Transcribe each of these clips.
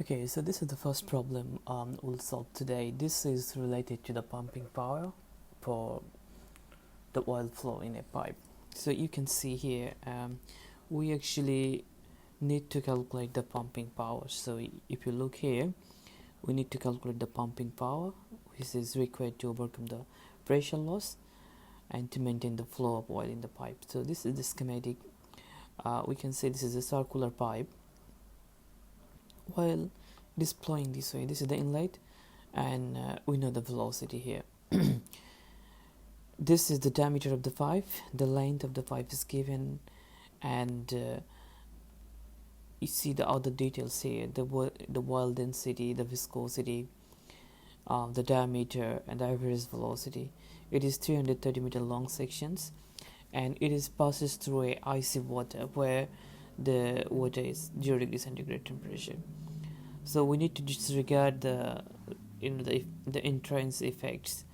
Okay, so this is the first problem we'll solve today. This is related to the pumping power for the oil flow in a pipe. So you can see here, we actually need to calculate the pumping power. So if you look here, we need to calculate the pumping power, which is required to overcome the pressure loss and to maintain the flow of oil in the pipe. So this is the schematic. We can say this is a circular pipe. While it is flowing this way, this is the inlet, and we know the velocity here. This is the diameter of the pipe, the length of the pipe is given, and you see the other details here, the oil density, the viscosity, the diameter, and the average velocity. It is 330 meter long sections, and it is passes through a icy water where the water is 0 degree centigrade temperature. So we need to disregard the the entrance effects,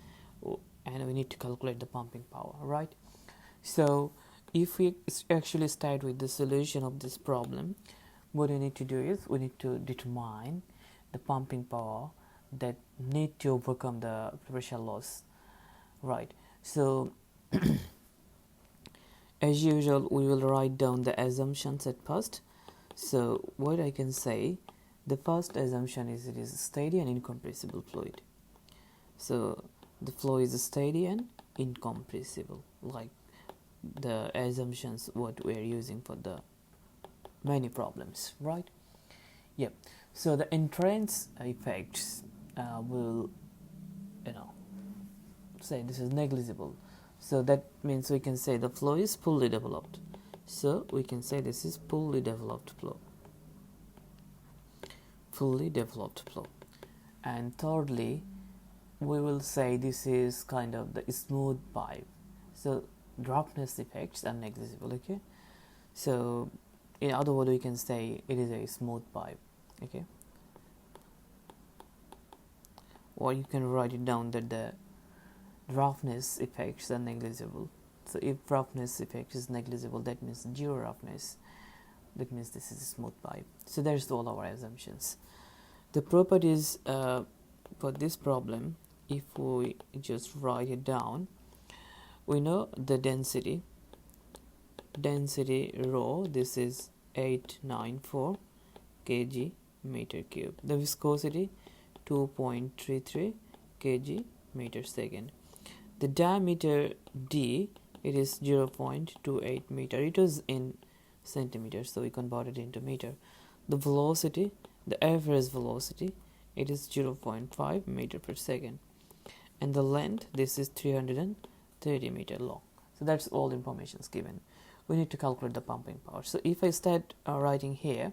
and we need to calculate the pumping power, right? So if we actually start with the solution of this problem, what we need to do is we need to determine the pumping power that need to overcome the pressure loss, right? So as usual, we will write down the assumptions at first. So what I can say, the first assumption is it is steady and incompressible fluid. So the flow is steady and incompressible, like the assumptions what we are using for the many problems, right? Yep. So the entrance effects will, say this is negligible. So that means we can say the flow is fully developed. So we can say this is fully developed flow. Fully developed flow. And thirdly, we will say this is kind of the smooth pipe. So roughness effects are negligible, okay? So in other words, we can say it is a smooth pipe, okay? Or you can write it down that the roughness effects are negligible. So if roughness effect is negligible, that means zero roughness. That means this is a smooth pipe. So there's all our assumptions. The properties for this problem, if we just write it down, we know the density rho, this is 894 kg meter cube. The viscosity 2.33 kg meter second. The diameter d, it is 0.28 meter. It was in centimeters, so we convert it into meter. The velocity, the average velocity, it is 0.5 meter per second, and the length, this is 330 meter long. So that's all informations given. We need to calculate the pumping power. So if I start writing here,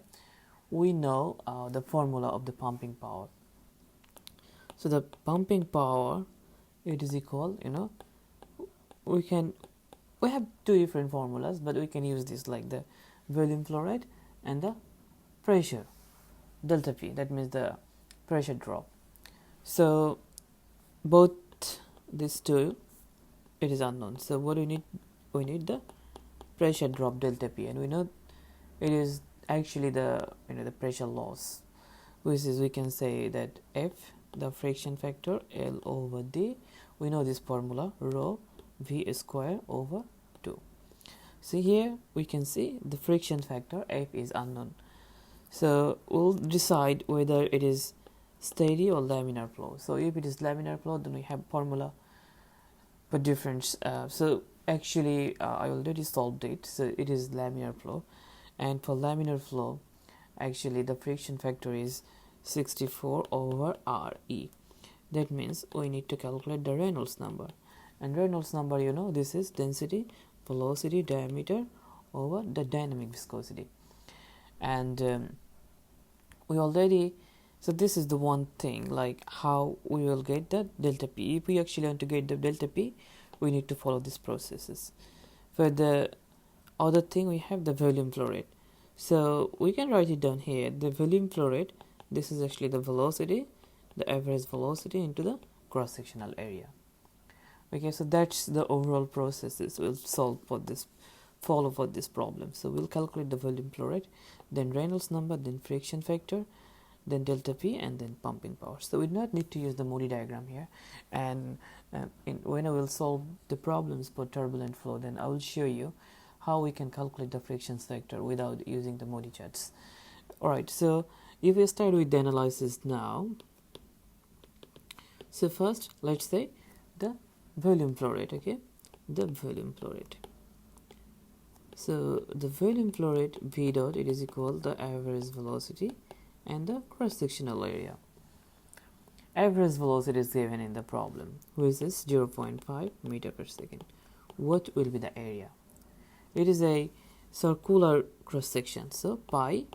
we know the formula of the pumping power. So the pumping power, it is equal, we have two different formulas, but we can use this, like the volume flow rate and the pressure delta P, that means the pressure drop. So both these two, it is unknown. So what we need the pressure drop delta P, and we know it is actually the the pressure loss, which is, we can say that F, the friction factor, L over D. We know this formula, rho V square over 2. So here we can see the friction factor F is unknown. So we'll decide whether it is steady or laminar flow. So if it is laminar flow, then we have formula for difference. So actually I already solved it. So it is laminar flow, and for laminar flow, actually the friction factor is 64 over Re. That means we need to calculate the Reynolds number, and Reynolds number, this is density, velocity, diameter over the dynamic viscosity. And we already, so this is the one thing, like how we will get the delta P. If we actually want to get the delta P, we need to follow these processes. For the other thing, we have the volume flow rate. So we can write it down here. The volume flow rate, this is actually the velocity, the average velocity into the cross-sectional area. Okay, so that's the overall processes we'll follow for this problem. So we'll calculate the volume flow rate, then Reynolds number, then friction factor, then delta P, and then pumping power. So we do not need to use the Moody diagram here. And when I will solve the problems for turbulent flow, then I will show you how we can calculate the friction factor without using the Moody charts. Alright, so if we start with the analysis now, so first let's say the volume flow rate, okay, the volume flow rate. So the volume flow rate V dot, it is equal to the average velocity and the cross-sectional area. Average velocity is given in the problem, which is 0.5 meter per second. What will be the area? It is a circular cross-section, so pi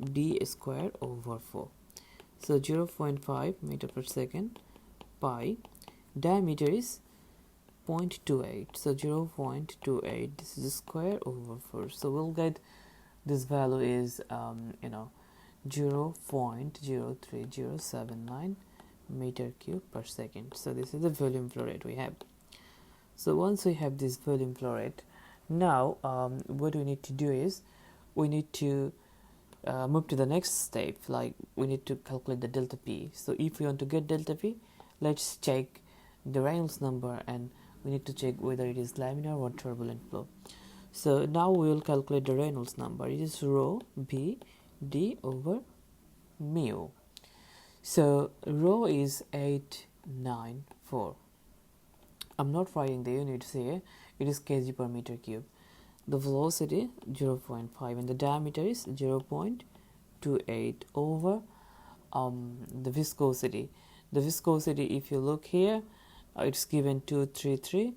d square over 4. So 0.5 meter per second, pi, diameter is 0.28, so 0.28, this is square over 4. So we'll get this value is 0.03079 meter cube per second. So this is the volume flow rate we have. So once we have this volume flow rate, now what we need to do is we need to move to the next step, like we need to calculate the delta P. So if we want to get delta P, let's check the Reynolds number, and we need to check whether it is laminar or turbulent flow. So now we will calculate the Reynolds number. It is rho B d over mu. So rho is 894. I'm not writing the units here. It is kg per meter cube. The velocity 0.5 and the diameter is 0.28 over the viscosity. The viscosity, if you look here, it's given 233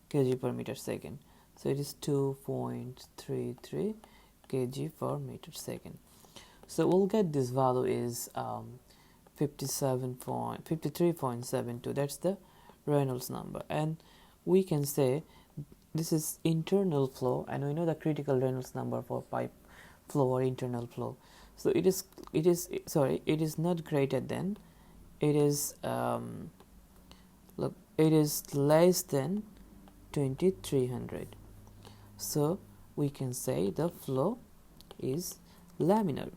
kg per meter second. So it is 2.33 kg per meter second. So we'll get this value is 53.72. That's the Reynolds number, and we can say this is internal flow, and we know the critical Reynolds number for pipe flow or internal flow. So it is not greater than, it is it is less than 2300. So we can say the flow is laminar.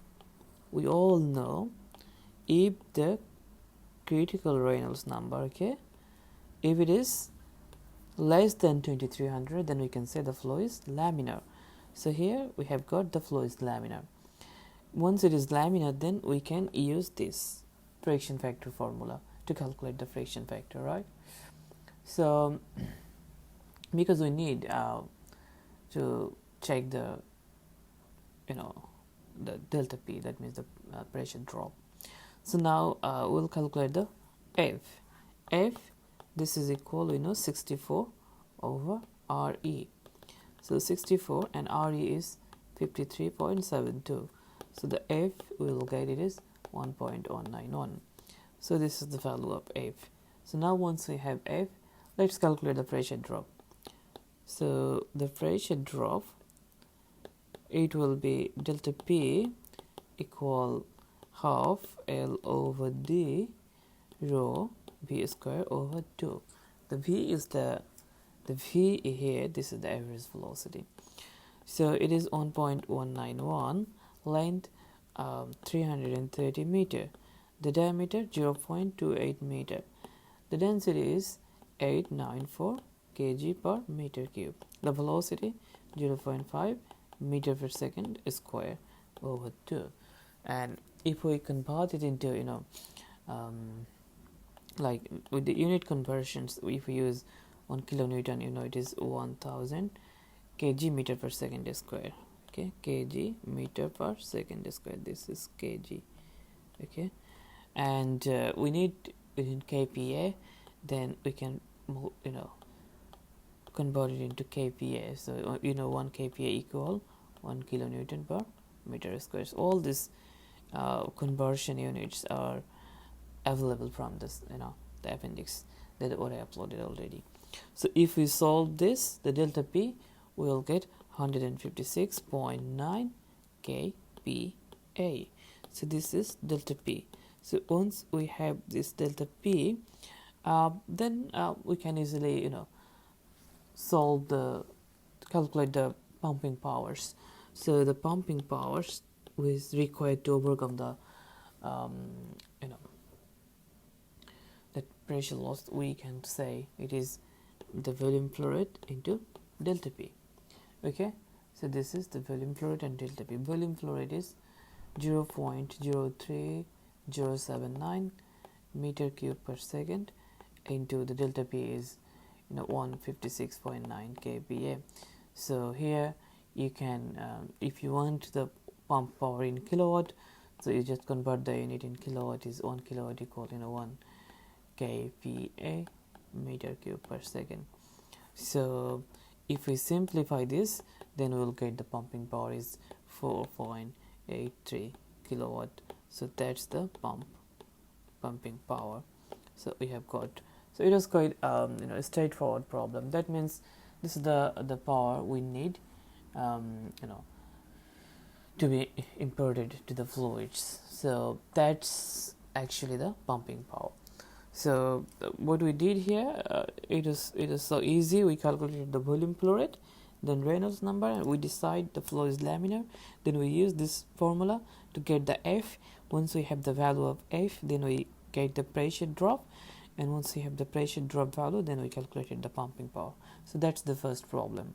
We all know if the critical Reynolds number, okay, if it is less than 2300, then we can say the flow is laminar. So here we have got the flow is laminar. Once it is laminar, then we can use this friction factor formula to calculate the friction factor, right? So because we need to check the the delta P, that means the pressure drop. So now we'll calculate the F. This is equal 64 over RE. So 64 and RE is 53.72. So the F we will get it is 1.191. So this is the value of F. So now once we have F, let's calculate the pressure drop. So the pressure drop, it will be delta P equal half L over D rho V square over 2. The V is the V here, this is the average velocity. So it is 1.191, length 330 meter, the diameter 0.28 meter, the density is 894 kg per meter cube, the velocity 0.5 meter per second square over 2. And if we convert it into like with the unit conversions, if we use 1 kilonewton, it is 1000 kg meter per second square. Okay, kg meter per second square, this is kg. Okay, and we need in kPa, then we can convert it into kPa. So 1 kPa equal 1 kilonewton per meter square. So all these conversion units are available from this the appendix that what I uploaded already. So if we solve this, the delta P, we will get 156.9 kPa. So this is delta P. So once we have this delta P, then we can easily calculate the pumping powers. So the pumping powers is required to overcome the um, you know that pressure loss, we can say it is the volume flow rate into delta P. Okay, so this is the volume flow rate and delta P. Volume flow rate is 0.03079 meter cube per second into the delta P is 156.9 kPa. So here you can, if you want the pump power in kilowatt, so you just convert the unit in kilowatt. Is 1 kilowatt equal 1 kPa meter cube per second. So if we simplify this, then we'll get the pumping power is 4.83 kilowatt. So that's the pumping power. So we have got, so it was quite a straightforward problem. That means this is the power we need to be imported to the fluids. So that's actually the pumping power. So what we did here, it is so easy. We calculated the volume flow rate, then Reynolds number, and we decide the flow is laminar. Then we use this formula to get the F. Once we have the value of F, then we get the pressure drop, and once we have the pressure drop value, then we calculated the pumping power. So that's the first problem.